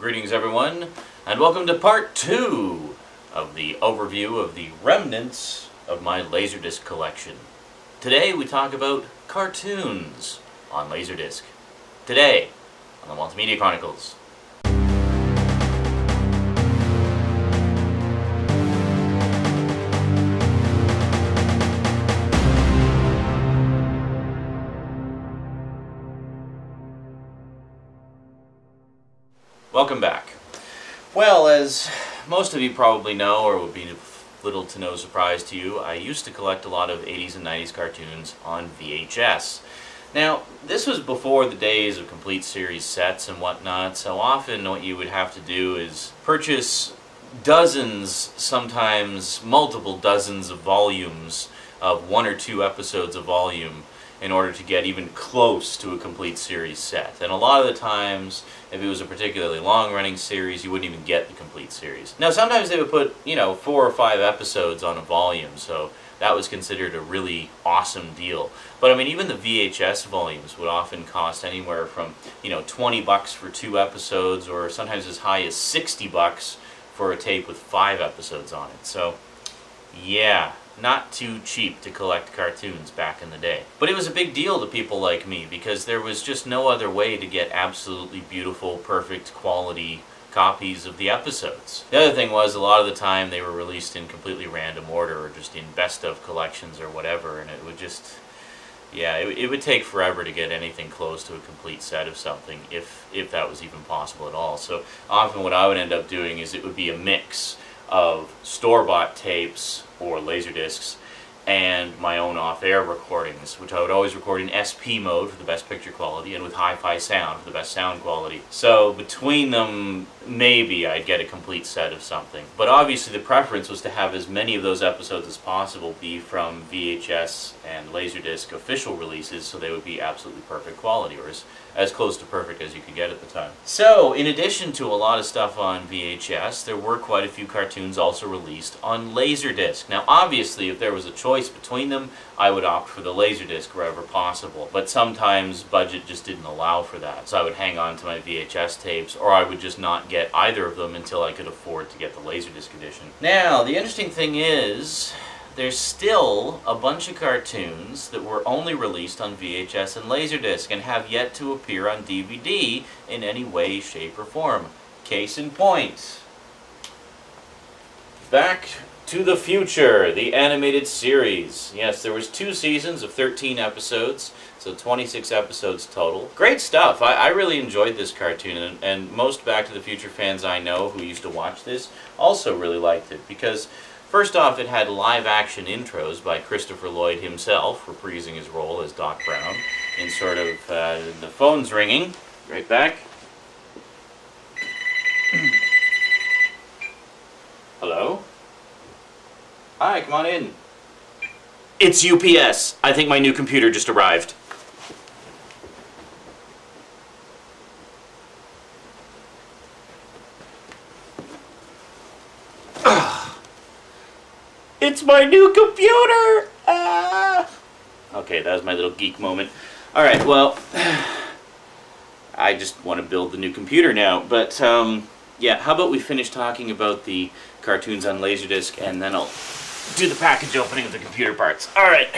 Greetings everyone, and welcome to part 2 of the overview of the remnants of my Laserdisc collection. Today we talk about cartoons on Laserdisc. Today, on the Multimedia Chronicles. Welcome back. Well, as most of you probably know, or would be little to no surprise to you, I used to collect a lot of 80s and 90s cartoons on VHS. Now, this was before the days of complete series sets and whatnot, so often what you would have to do is purchase dozens, sometimes multiple dozens of volumes of 1 or 2 episodes of volume in order to get even close to a complete series set. And a lot of the times, if it was a particularly long-running series, you wouldn't even get the complete series. Now, sometimes they would put, 4 or 5 episodes on a volume, so that was considered a really awesome deal. But I mean, even the VHS volumes would often cost anywhere from, $20 for 2 episodes, or sometimes as high as $60 for a tape with 5 episodes on it. So, yeah. Not too cheap to collect cartoons back in the day. But it was a big deal to people like me because there was just no other way to get absolutely beautiful, perfect quality copies of the episodes. The other thing was, a lot of the time they were released in completely random order or just in best of collections or whatever, and it would just, it would take forever to get anything close to a complete set of something, if that was even possible at all. So often what I would end up doing is it would be a mix of store-bought tapes or Laserdiscs and my own off-air recordings, which I would always record in SP mode for the best picture quality and with hi-fi sound for the best sound quality. So between them, maybe I'd get a complete set of something. But obviously the preference was to have as many of those episodes as possible be from VHS and Laserdisc official releases, so they would be absolutely perfect quality, or as close to perfect as you could get at the time. So, in addition to a lot of stuff on VHS, there were quite a few cartoons also released on Laserdisc. Now, obviously, if there was a choice between them, I would opt for the Laserdisc wherever possible. But sometimes budget just didn't allow for that. So I would hang on to my VHS tapes, or I would just not get either of them until I could afford to get the Laserdisc edition. Now, the interesting thing is, there's still a bunch of cartoons that were only released on VHS and Laserdisc and have yet to appear on DVD in any way, shape, or form. Case in point. Back to the Future, the animated series. Yes, there was 2 seasons of 13 episodes, so 26 episodes total. Great stuff. I really enjoyed this cartoon, and most Back to the Future fans I know who used to watch this also really liked it, because first off, it had live-action intros by Christopher Lloyd himself, reprising his role as Doc Brown, in sort of, the phone's ringing. Right back. Hello? Hi, come on in. It's UPS. I think my new computer just arrived. It's my new computer! Ah! Okay, that was my little geek moment. Alright, well, I just want to build the new computer now. But, yeah, how about we finish talking about the cartoons on Laserdisc, and then I'll do the package opening of the computer parts. Alright.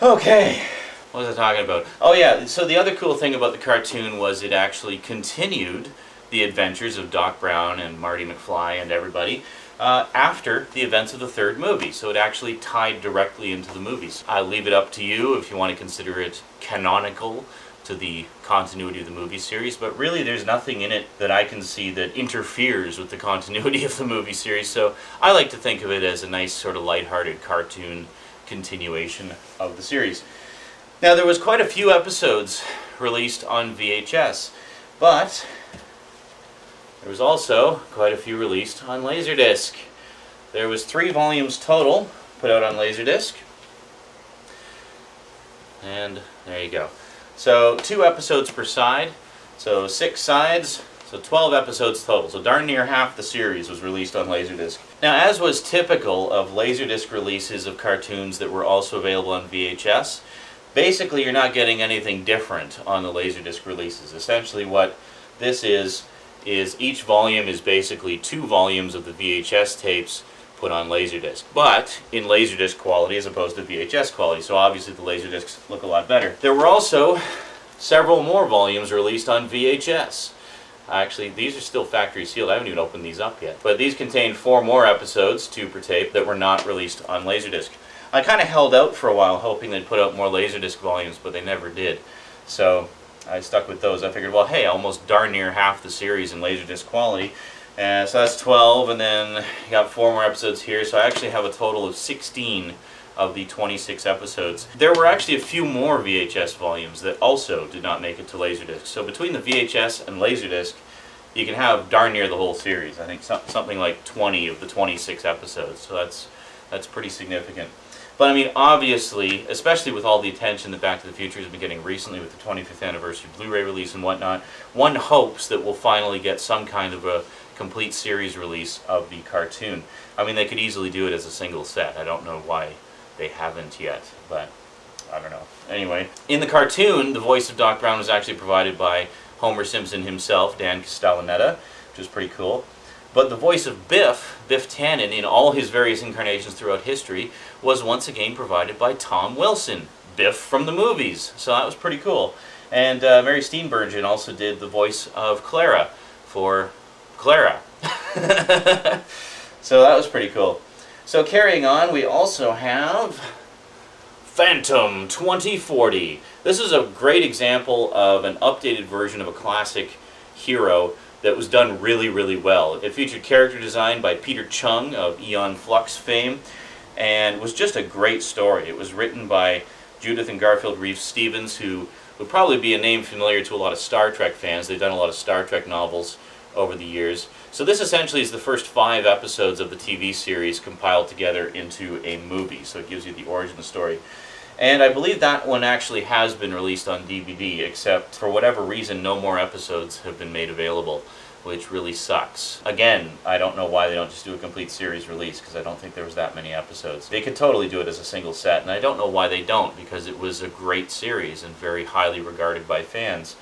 Okay. What was I talking about? Oh yeah, so the other cool thing about the cartoon was it actually continued the adventures of Doc Brown and Marty McFly and everybody after the events of the 3rd movie. So it actually tied directly into the movies. I'll leave it up to you if you want to consider it canonical to the continuity of the movie series, but really there's nothing in it that I can see that interferes with the continuity of the movie series, so I like to think of it as a nice sort of lighthearted cartoon continuation of the series. Now, there was quite a few episodes released on VHS, but there was also quite a few released on Laserdisc. There was 3 volumes total put out on Laserdisc, and there you go. So 2 episodes per side, so 6 sides, so 12 episodes total. So darn near half the series was released on Laserdisc. Now, as was typical of Laserdisc releases of cartoons that were also available on VHS, basically you're not getting anything different on the Laserdisc releases. Essentially what this is is each volume is basically 2 volumes of the VHS tapes put on Laserdisc, but in Laserdisc quality as opposed to VHS quality, so obviously the Laserdiscs look a lot better. There were also several more volumes released on VHS. Actually, these are still factory sealed. I haven't even opened these up yet. But these contain 4 more episodes, 2 per tape, that were not released on Laserdisc. I kind of held out for a while hoping they'd put out more Laserdisc volumes, but they never did. So I stuck with those. I figured, well, hey, almost darn near half the series in Laserdisc quality. So that's 12, and then you got 4 more episodes here, so I actually have a total of 16 of the 26 episodes. There were actually a few more VHS volumes that also did not make it to Laserdisc. So between the VHS and Laserdisc, you can have darn near the whole series. I think something like 20 of the 26 episodes, so that's pretty significant. But I mean, obviously, especially with all the attention that Back to the Future has been getting recently with the 25th anniversary Blu-ray release and whatnot, one hopes that we'll finally get some kind of a complete series release of the cartoon. I mean, they could easily do it as a single set. I don't know why they haven't yet, but I don't know. Anyway, in the cartoon, the voice of Doc Brown was actually provided by Homer Simpson himself, Dan Castellaneta, which is pretty cool. But the voice of Biff Tannen, in all his various incarnations throughout history, was once again provided by Tom Wilson, Biff from the movies. So that was pretty cool. And Mary Steenburgen also did the voice of Clara for Clara. So that was pretty cool. So carrying on, we also have Phantom 2040. This is a great example of an updated version of a classic hero that was done really, really well. It featured character design by Peter Chung of Aeon Flux fame, and was just a great story. It was written by Judith and Garfield Reeves-Stevens, who would probably be a name familiar to a lot of Star Trek fans. They've done a lot of Star Trek novels over the years. So this essentially is the first 5 episodes of the TV series compiled together into a movie. So it gives you the origin story. And I believe that one actually has been released on DVD, except for whatever reason no more episodes have been made available, which really sucks. Again, I don't know why they don't just do a complete series release, because I don't think there was that many episodes. They could totally do it as a single set, and I don't know why they don't, because it was a great series and very highly regarded by fans.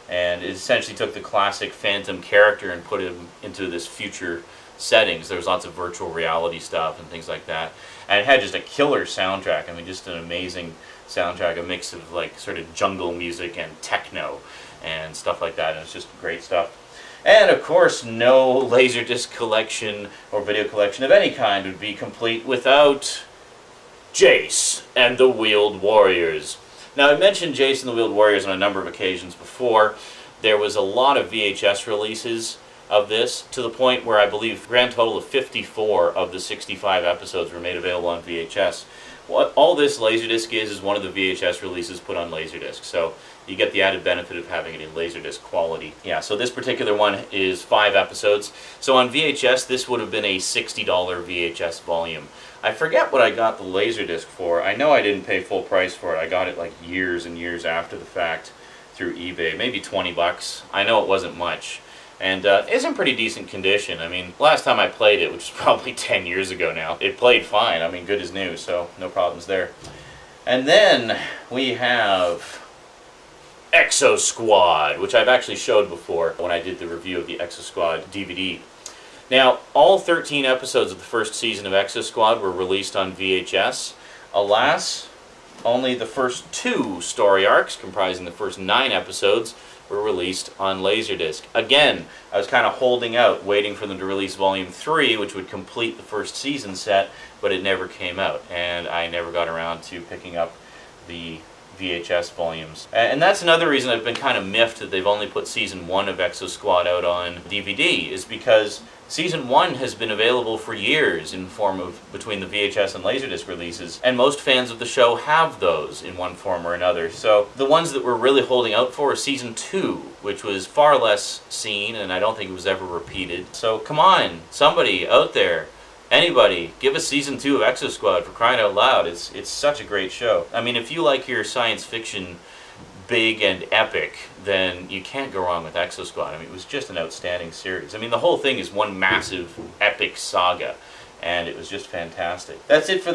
And it essentially took the classic Phantom character and put him into this future settings. There was lots of virtual reality stuff and things like that. And it had just a killer soundtrack. I mean, just an amazing soundtrack, a mix of like sort of jungle music and techno and stuff like that. And it's just great stuff. And of course, no Laserdisc collection or video collection of any kind would be complete without Jace and the Wheeled Warriors. Now, I mentioned Jace and the Wheeled Warriors on a number of occasions before. There was a lot of VHS releases of this, to the point where I believe a grand total of 54 of the 65 episodes were made available on VHS. What all this Laserdisc is one of the VHS releases put on Laserdisc, so you get the added benefit of having it in Laserdisc quality. Yeah, so this particular one is 5 episodes. So on VHS, this would have been a $60 VHS volume. I forget what I got the Laserdisc for. I know I didn't pay full price for it. I got it like years and years after the fact through eBay, maybe 20 bucks. I know it wasn't much. And it's in pretty decent condition. I mean, last time I played it, which was probably 10 years ago now, it played fine. I mean, good as new, so no problems there. And then we have Exo Squad, which I've actually showed before when I did the review of the Exo Squad DVD. Now, all 13 episodes of the first season of Exo Squad were released on VHS. Alas, only the first 2 story arcs, comprising the first 9 episodes, were released on Laserdisc. Again, I was kind of holding out, waiting for them to release Volume 3, which would complete the first season set, but it never came out, and I never got around to picking up the VHS volumes. And that's another reason I've been kind of miffed that they've only put Season 1 of Exo Squad out on DVD, is because Season 1 has been available for years in the form of between the VHS and Laserdisc releases, and most fans of the show have those in one form or another. So the ones that we're really holding out for are Season 2, which was far less seen, and I don't think it was ever repeated. So come on, somebody out there, anybody, give us Season 2 of Exo Squad, for crying out loud. It's such a great show. I mean, if you like your science fiction big and epic, then you can't go wrong with Exo Squad. I mean, it was just an outstanding series. I mean, the whole thing is one massive epic saga, and it was just fantastic. That's it for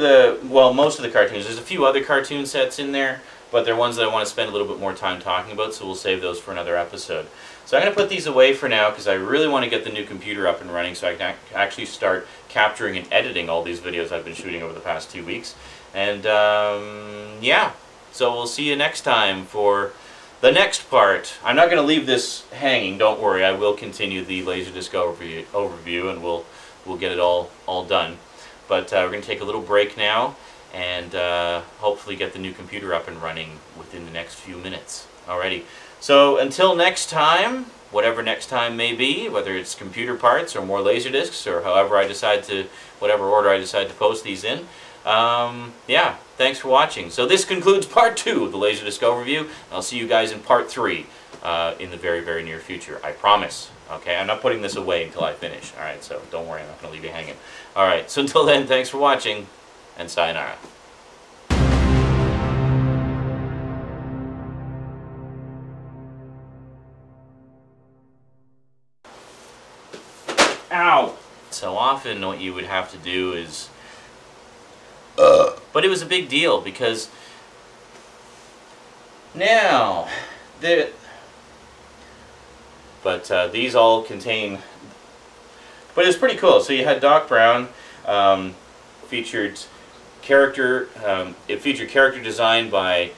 most of the cartoons. There's a few other cartoon sets in there, but they're ones that I want to spend a little bit more time talking about, so we'll save those for another episode. So I'm going to put these away for now because I really want to get the new computer up and running so I can actually start capturing and editing all these videos I've been shooting over the past 2 weeks. And yeah, so we'll see you next time for the next part. I'm not going to leave this hanging, don't worry. I will continue the Laserdisc overview and we'll get it all done. But we're going to take a little break now and hopefully get the new computer up and running within the next few minutes. Alrighty. So until next time, whatever next time may be, whether it's computer parts or more Laserdiscs or however I decide to, whatever order I decide to post these in, yeah, thanks for watching. So this concludes part 2 of the Laserdisc overview. I'll see you guys in part 3 in the very, very near future. I promise. Okay, I'm not putting this away until I finish. Alright, so don't worry, I'm not going to leave you hanging. Alright, so until then, thanks for watching, and sayonara. Ow! So often what you would have to do is... But it was a big deal because... Now... But these all contain... But it's pretty cool. So you had Doc Brown, featured character... it featured character design by